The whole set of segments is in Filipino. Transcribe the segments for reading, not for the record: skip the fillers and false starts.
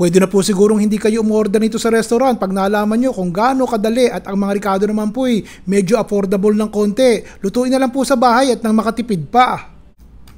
Pwede na po sigurong hindi kayo umorder nito sa restaurant pag nalaman nyo kung gaano kadali at ang mga Ricardo naman po medyo affordable ng konti. Lutuin na lang po sa bahay at nang makatipid pa.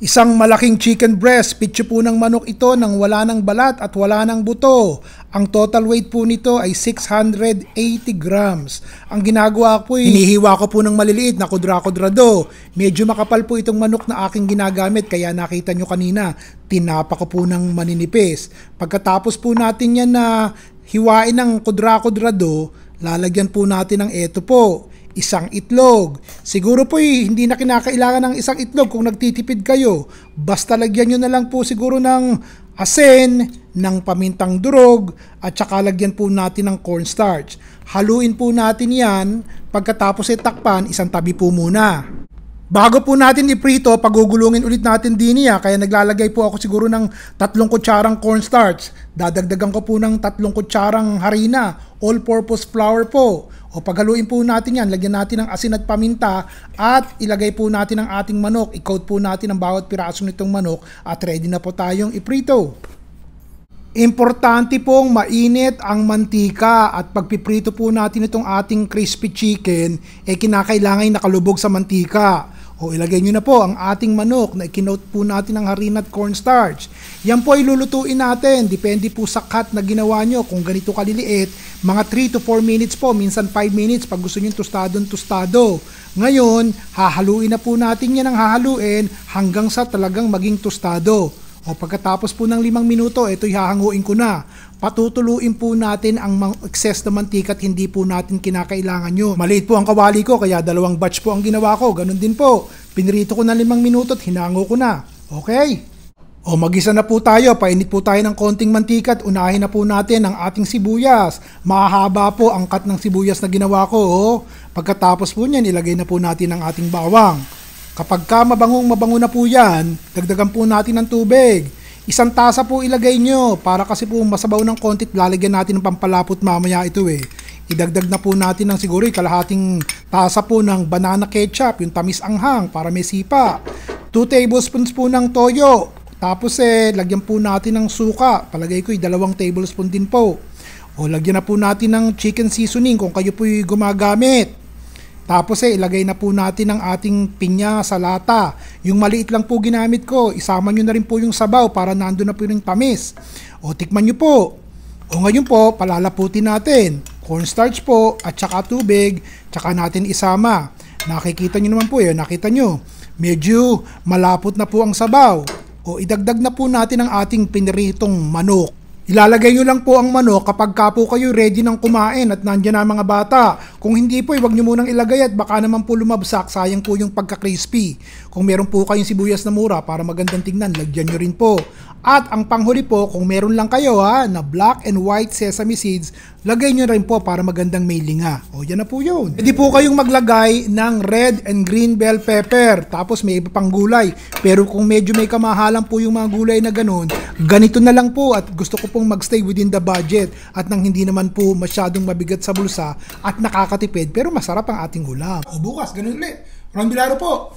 Isang malaking chicken breast, pitso po ng manok ito nang wala ng balat at wala ng buto. Ang total weight po nito ay 680 grams. Ang ginagawa ko hinihiwa ko po ng maliliit na kudra-kudrado. Medyo makapal po itong manok na aking ginagamit kaya nakita nyo kanina, tinapa ko po ng maninipis. Pagkatapos po natin yan na hiwain ng kudra-kudrado, lalagyan po natin ng eto po. Isang itlog. Siguro po hindi na kinakailangan ng isang itlog kung nagtitipid kayo. Basta lagyan nyo na lang po siguro ng asin, ng pamintang durog, at saka lagyan po natin ng cornstarch. Haluin po natin yan. Pagkatapos takpan, isang tabi po muna. Bago po natin iprito, pagugulungin ulit natin din niya. Kaya naglalagay po ako siguro ng 3 kutsarang cornstarch. Dadagdagan ko po ng 3 kutsarang harina, all-purpose flour po. O paghaluin po natin yan, lagyan natin ng asin at paminta at ilagay po natin ang ating manok. I-coat po natin ang bawat piraso nitong manok at ready na po tayong iprito. Importante pong mainit ang mantika at pagpiprito po natin itong ating crispy chicken, kinakailangan nakalubog sa mantika. O ilagay nyo na po ang ating manok na ikinote po natin ng harina at cornstarch. Yan po ay lulutuin natin. Depende po sa cut na ginawa nyo. Kung ganito kaliliit, mga 3 to 4 minutes po, minsan 5 minutes pag gusto nyo tostado. Ngayon, hahaluin na po natin yan ng hahaluin hanggang sa talagang maging tostado. O pagkatapos po ng 5 minuto, ito hahanguin ko na. Patutuluin po natin ang excess na mantika at hindi po natin kinakailangan nyo. Maliit po ang kawali ko kaya 2 batch po ang ginawa ko. Ganun din po. Pinirito ko na 5 minuto at hinango ko na. Okay? O magisa na po tayo. Painit po tayo ng konting mantika at unahin na po natin ang ating sibuyas. Mahaba po ang cut ng sibuyas na ginawa ko. Pagkatapos po niyan, ilagay na po natin ang ating bawang. Kapag mabango na po yan, dagdagan po natin ng tubig. 1 tasa po ilagay nyo para kasi po masabaw ng konti at lalagyan natin ng pampalapot mamaya ito Idagdag na po natin ng siguro kalahating tasa po ng banana ketchup, yung tamis anghang para may sipa. 2 tablespoons po ng toyo. Tapos lagyan po natin ng suka. Palagay ko 2 tablespoon din po. O lagyan na po natin ng chicken seasoning kung kayo po gumagamit. Tapos ilagay na po natin ang ating pinya sa lata. Yung maliit lang po ginamit ko, isama nyo na rin po yung sabaw para nando na po yung tamis. O tikman nyo po. O ngayon po, palalaputin natin. Cornstarch po at saka tubig, tsaka natin isama. Nakikita nyo naman po nakita nyo. Medyo malapot na po ang sabaw. O idagdag na po natin ang ating piniritong manok. Ilalagay nyo lang po ang manok kapag po kayo ready ng kumain at nandiyan na mga bata. Kung hindi po, huwag nyo munang ilagay at baka naman po lumabsak, sayang po yung pagka-crispy. Kung meron po kayong sibuyas na mura para magandang tingnan, lagyan nyo rin po. At ang panghuli po, kung meron lang kayo na black and white sesame seeds, lagay nyo rin po para magandang may linga. O yan na po yun. Pwede po kayong maglagay ng red and green bell pepper. Tapos may iba pang gulay. Pero kung medyo may kamahalan po yung mga gulay na ganun, ganito na lang po at gusto ko pong magstay within the budget at nang hindi naman po masyadong mabigat sa bulsa at nakakatipid pero masarap ang ating ulam. O bukas, ganun ulit. Ron Bilaro po.